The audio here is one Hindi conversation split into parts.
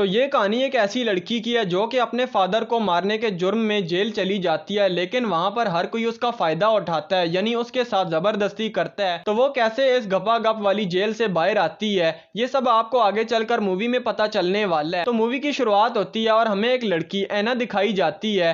तो ये कहानी एक ऐसी लड़की की है जो कि अपने फादर को मारने के जुर्म में जेल चली जाती है, लेकिन वहां पर हर कोई उसका फायदा उठाता है, यानी उसके साथ जबरदस्ती करता है। तो वो कैसे इस गपागप वाली जेल से बाहर आती है, ये सब आपको आगे चलकर मूवी में पता चलने वाला है। तो मूवी की शुरुआत होती है और हमें एक लड़की ऐना दिखाई जाती है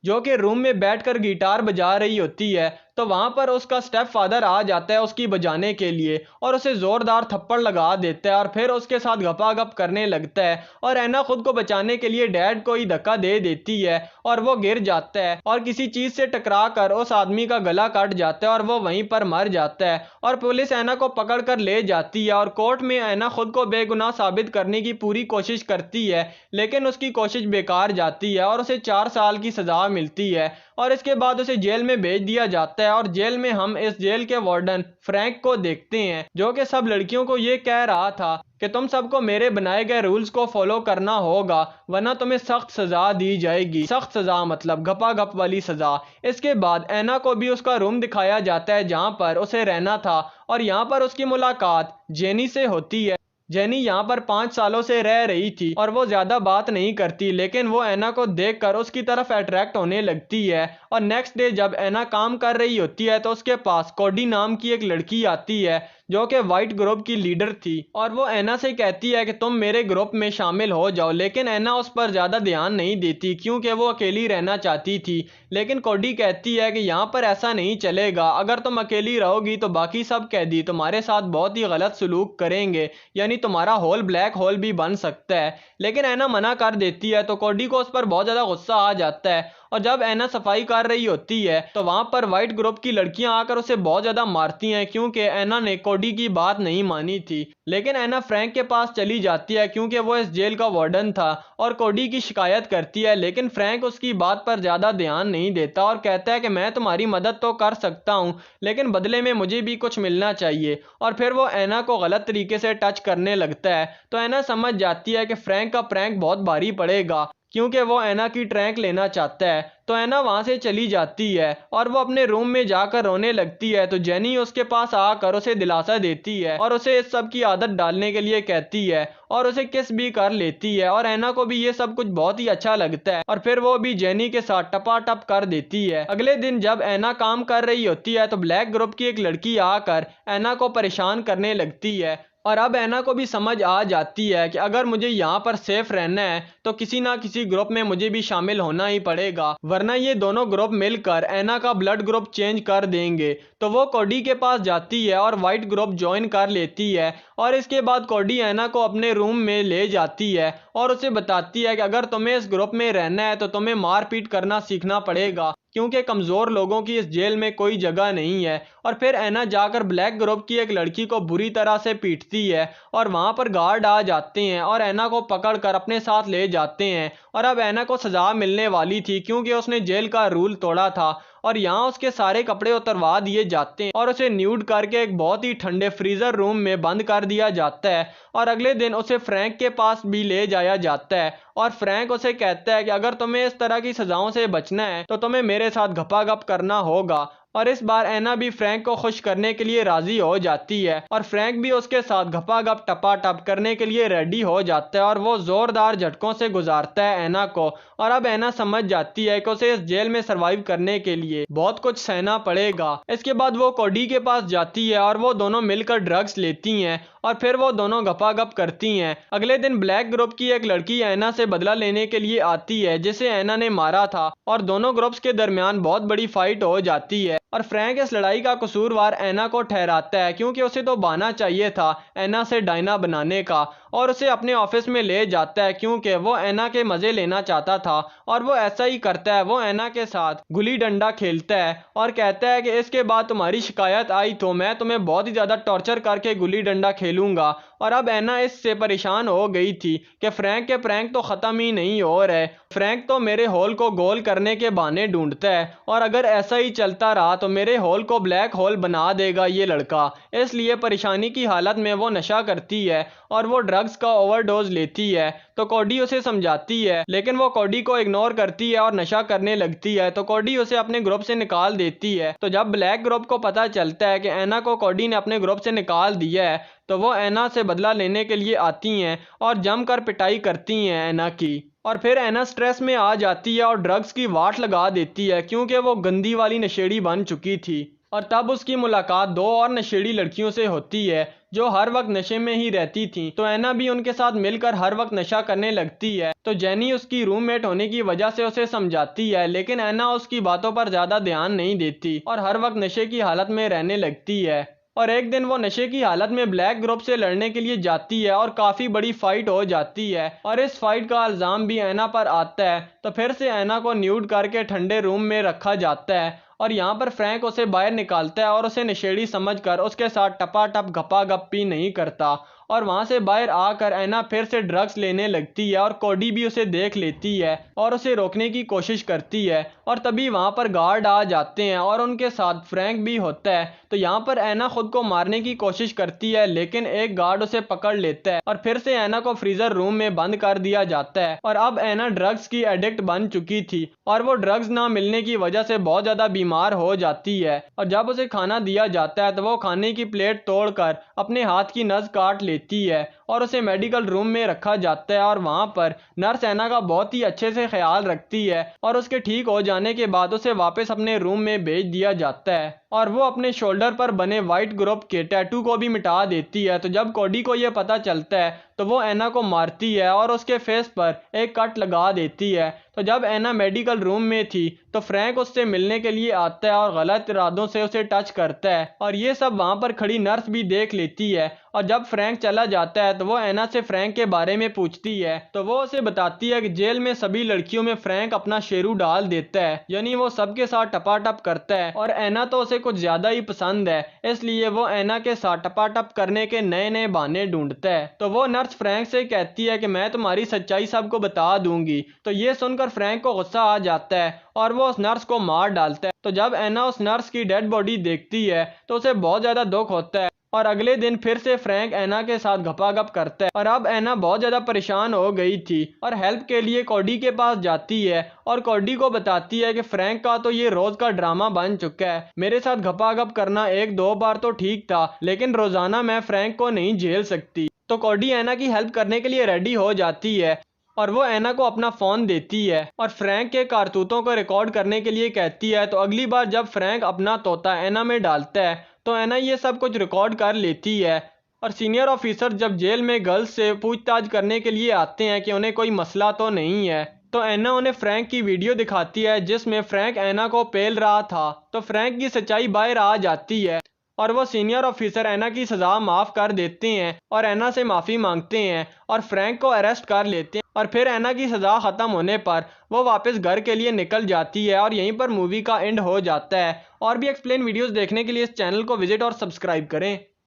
जो कि रूम में बैठकर गिटार बजा रही होती है। तो वहां पर उसका स्टेप फादर आ जाता है उसकी बजाने के लिए और उसे जोरदार थप्पड़ लगा देता है और फिर उसके साथ गपागप करने लगता है। और ऐना खुद को बचाने के लिए डैड को ही धक्का दे देती है और वो गिर जाता है और किसी चीज से टकरा कर उस आदमी का गला कट जाता है और वो वहीं पर मर जाता है। और पुलिस ऐना को पकड़ कर ले जाती है और कोर्ट में ऐना खुद को बेगुनाह साबित करने की पूरी कोशिश करती है, लेकिन उसकी कोशिश बेकार जाती है और उसे 4 साल की सजा मिलती है और इसके बाद उसे जेल में भेज दिया जाता है। और जेल में हम इस जेल के वार्डन फ्रैंक को देखते हैं जो कि सब लड़कियों को ये कह रहा था कि तुम सबको मेरे बनाए गए रूल्स को फॉलो करना होगा वरना तुम्हें सख्त सजा दी जाएगी। सख्त सजा मतलब गपागप वाली सजा। इसके बाद ऐना को भी उसका रूम दिखाया जाता है जहां पर उसे रहना था और यहां पर उसकी मुलाकात जेनी से होती है। जेनी यहाँ पर 5 सालों से रह रही थी और वो ज्यादा बात नहीं करती, लेकिन वो ऐना को देखकर उसकी तरफ अट्रैक्ट होने लगती है। और नेक्स्ट डे जब ऐना काम कर रही होती है तो उसके पास कोडी नाम की एक लड़की आती है जो कि वाइट ग्रुप की लीडर थी और वो ऐना से कहती है कि तुम मेरे ग्रुप में शामिल हो जाओ, लेकिन ऐना उस पर ज्यादा ध्यान नहीं देती क्योंकि वो अकेली रहना चाहती थी। लेकिन कोडी कहती है कि यहाँ पर ऐसा नहीं चलेगा, अगर तुम अकेली रहोगी तो बाकी सब कैदी तुम्हारे साथ बहुत ही गलत सलूक करेंगे, यानी तुम्हारा होल ब्लैक होल भी बन सकता है। लेकिन ऐना मना कर देती है तो कोडी को उस पर बहुत ज्यादा गुस्सा आ जाता है और जब ऐना सफाई कर रही होती है तो वहां पर व्हाइट ग्रुप की लड़कियां आकर उसे बहुत ज्यादा मारती हैं क्योंकि ऐना ने कोडी की बात नहीं मानी थी। लेकिन ऐना फ्रैंक के पास चली जाती है क्योंकि वो इस जेल का वार्डन था और कोडी की शिकायत करती है, लेकिन फ्रैंक उसकी बात पर ज्यादा ध्यान नहीं देता और कहता है कि मैं तुम्हारी मदद तो कर सकता हूं लेकिन बदले में मुझे भी कुछ मिलना चाहिए। और फिर वो ऐना को गलत तरीके से टच करने लगता है। तो ऐना समझ जाती है कि फ्रैंक का प्रैंक बहुत भारी पड़ेगा क्योंकि वो ऐना की ट्रैंक लेना चाहता है। तो ऐना वहां से चली जाती है और वो अपने रूम में जाकर रोने लगती है। तो जेनी उसके पास आकर उसे दिलासा देती है और उसे इस सब की आदत डालने के लिए कहती है और उसे किस भी कर लेती है और ऐना को भी ये सब कुछ बहुत ही अच्छा लगता है और फिर वो भी जेनी के साथ टपाटप कर देती है। अगले दिन जब ऐना काम कर रही होती है तो ब्लैक ग्रुप की एक लड़की आकर ऐना को परेशान करने लगती है और अब ऐना को भी समझ आ जाती है कि अगर मुझे यहाँ पर सेफ रहना है तो किसी ना किसी ग्रुप में मुझे भी शामिल होना ही पड़ेगा, वरना ये दोनों ग्रुप मिलकर ऐना का ब्लड ग्रुप चेंज कर देंगे। तो वो कोडी के पास जाती है और व्हाइट ग्रुप ज्वाइन कर लेती है और इसके बाद कोडी ऐना को अपने रूम में ले जाती है और उसे बताती है कि अगर तुम्हें इस ग्रुप में रहना है तो तुम्हें मारपीट करना सीखना पड़ेगा क्योंकि कमजोर लोगों की इस जेल में कोई जगह नहीं है। और फिर ऐना जाकर ब्लैक ग्रुप की एक लड़की को बुरी तरह से पीटती है और वहां पर गार्ड आ जाते हैं और ऐना को पकड़कर अपने साथ ले जाते हैं। और अब ऐना को सजा मिलने वाली थी क्योंकि उसने जेल का रूल तोड़ा था और यहाँ उसके सारे कपड़े उतरवा दिए जाते हैं और उसे न्यूड करके एक बहुत ही ठंडे फ्रीजर रूम में बंद कर दिया जाता है। और अगले दिन उसे फ्रैंक के पास भी ले जाया जाता है और फ्रैंक उसे कहता है कि अगर तुम्हें इस तरह की सजाओं से बचना है तो तुम्हें मेरे साथ घपाघप करना होगा। और इस बार ऐना भी फ्रैंक को खुश करने के लिए राजी हो जाती है और फ्रैंक भी उसके साथ घपाघप टपाटप करने के लिए रेडी हो जाता है और वो जोरदार झटकों से गुजारता है ऐना को। और अब ऐना समझ जाती है कि उसे इस जेल में सरवाइव करने के लिए बहुत कुछ सहना पड़ेगा। इसके बाद वो कोडी के पास जाती है और वो दोनों मिलकर ड्रग्स लेती हैं और फिर वो दोनों गपागप करती हैं। अगले दिन ब्लैक ग्रुप की एक लड़की ऐना से बदला लेने के लिए आती है जिसे ऐना ने मारा था और दोनों ग्रुप्स के दरमियान बहुत बड़ी फाइट हो जाती है और फ्रैंक इस लड़ाई का कसूरवार ऐना को ठहराता है क्योंकि उसे तो बहाना चाहिए था ऐना से डायना बनाने का और उसे अपने ऑफिस में ले जाता है क्योंकि वो ऐना के मजे लेना चाहता था। और वो ऐसा ही करता है, वो ऐना के साथ गुल्ली डंडा खेलता है और कहता है कि इसके बाद तुम्हारी शिकायत आई तो मैं तुम्हें बहुत ही ज्यादा टॉर्चर करके गुल्ली डंडा खेलूंगा। और अब ऐना इससे परेशान हो गई थी कि फ्रैंक के प्रैंक तो खत्म ही नहीं हो रहे, फ्रैंक तो मेरे होल को गोल करने के बहाने ढूंढता है और अगर ऐसा ही चलता रहा तो मेरे होल को ब्लैक होल बना देगा ये लड़का। इसलिए परेशानी की हालत में वो नशा करती है और वो ड्रग्स का ओवरडोज लेती है। तो कोडी उसे समझाती है लेकिन वो कोडी को इग्नोर करती है और नशा करने लगती है। तो कोडी उसे अपने ग्रुप से निकाल देती है। तो जब ब्लैक ग्रुप को पता चलता है कि ऐना को कोडी ने अपने ग्रुप से निकाल दिया है तो वो ऐना से बदला लेने के लिए आती हैं और जमकर पिटाई करती हैं ऐना की। और फिर ऐना स्ट्रेस में आ जाती है और ड्रग्स की वाट लगा देती है क्योंकि वो गंदी वाली नशेड़ी बन चुकी थी। और तब उसकी मुलाकात दो और नशेड़ी लड़कियों से होती है जो हर वक्त नशे में ही रहती थीं। तो ऐना भी उनके साथ मिलकर हर वक्त नशा करने लगती है। तो जेनी उसकी रूममेट होने की वजह से उसे समझाती है, लेकिन ऐना उसकी बातों पर ज़्यादा ध्यान नहीं देती और हर वक्त नशे की हालत में रहने लगती है। और एक दिन वो नशे की हालत में ब्लैक ग्रुप से लड़ने के लिए जाती है और काफ़ी बड़ी फाइट हो जाती है और इस फाइट का इल्ज़ाम भी ऐना पर आता है। तो फिर से ऐना को न्यूड करके ठंडे रूम में रखा जाता है और यहाँ पर फ्रैंक उसे बाहर निकालता है और उसे नशेड़ी समझकर उसके साथ टपाटप गपागप भी नहीं करता। और वहाँ से बाहर आकर ऐना फिर से ड्रग्स लेने लगती है और कोडी भी उसे देख लेती है और उसे रोकने की कोशिश करती है। और तभी वहाँ पर गार्ड आ जाते हैं और उनके साथ फ्रैंक भी होता है। तो यहाँ पर ऐना खुद को मारने की कोशिश करती है, लेकिन एक गार्ड उसे पकड़ लेता है और फिर से ऐना को फ्रीजर रूम में बंद कर दिया जाता है। और अब ऐना ड्रग्स की एडिक्ट बन चुकी थी और वो ड्रग्स ना मिलने की वजह से बहुत ज़्यादा बीमार हो जाती है। और जब उसे खाना दिया जाता है तो वो खाने की प्लेट तोड़कर अपने हाथ की नस काट लेती है और उसे मेडिकल रूम में रखा जाता है। और वहाँ पर नर्स ऐना का बहुत ही अच्छे से ख्याल रखती है और उसके ठीक हो जाने के बाद उसे वापस अपने रूम में भेज दिया जाता है और वो अपने शोल्डर पर बने वाइट ग्रुप के टैटू को भी मिटा देती है। तो जब कोडी को यह पता चलता है तो वो ऐना को मारती है और उसके फेस पर एक कट लगा देती है। तो जब ऐना मेडिकल रूम में थी तो फ्रैंक उससे मिलने के लिए आता है और गलत इरादों से उसे टच करता है और ये सब वहाँ पर खड़ी नर्स भी देख लेती है। और जब फ्रैंक चला जाता है तो वो ऐना से फ्रैंक के बारे में पूछती है तो वो उसे बताती है कि जेल में सभी लड़कियों में फ्रैंक अपना शेरू डाल देता है, यानी वो सबके साथ टपाटप करता है और ऐना तो उसे कुछ ज्यादा ही पसंद है, इसलिए वो ऐना के साथ टपाटप करने के नए नए बहाने ढूंढता है। तो वो नर्स फ्रैंक से कहती है कि मैं तुम्हारी सच्चाई सबको बता दूंगी। तो ये सुनकर फ्रैंक को गुस्सा आ जाता है और वो उस नर्स को मार डालता है। तो जब ऐना उस नर्स की डेड बॉडी देखती है तो उसे बहुत ज्यादा दुख होता है और अगले दिन फिर से फ्रैंक ऐना के साथ गपागप करता है। और अब ऐना बहुत ज़्यादा परेशान हो गई थी और हेल्प के लिए कोडी के पास जाती है और कोडी को बताती है कि फ्रैंक का तो ये रोज़ का ड्रामा बन चुका है, मेरे साथ गपागप करना एक दो बार तो ठीक था, लेकिन रोज़ाना मैं फ्रैंक को नहीं झेल सकती। तो कोडी ऐना की हेल्प करने के लिए रेडी हो जाती है और वो ऐना को अपना फ़ोन देती है और फ्रैंक के कारतूतों को रिकॉर्ड करने के लिए कहती है। तो अगली बार जब फ्रैंक अपना तोता ऐना में डालता है तो ऐना ये सब कुछ रिकॉर्ड कर लेती है। और सीनियर ऑफिसर जब जेल में गर्ल्स से पूछताछ करने के लिए आते हैं कि उन्हें कोई मसला तो नहीं है, तो ऐना उन्हें फ्रैंक की वीडियो दिखाती है जिसमें फ्रैंक ऐना को पेल रहा था। तो फ्रैंक की सच्चाई बाहर आ जाती है और वो सीनियर ऑफिसर ऐना की सज़ा माफ़ कर देते हैं और ऐना से माफ़ी मांगते हैं और फ्रैंक को अरेस्ट कर लेते हैं। और फिर ऐना की सज़ा ख़त्म होने पर वो वापस घर के लिए निकल जाती है और यहीं पर मूवी का एंड हो जाता है। और भी एक्सप्लेन वीडियोस देखने के लिए इस चैनल को विजिट और सब्सक्राइब करें।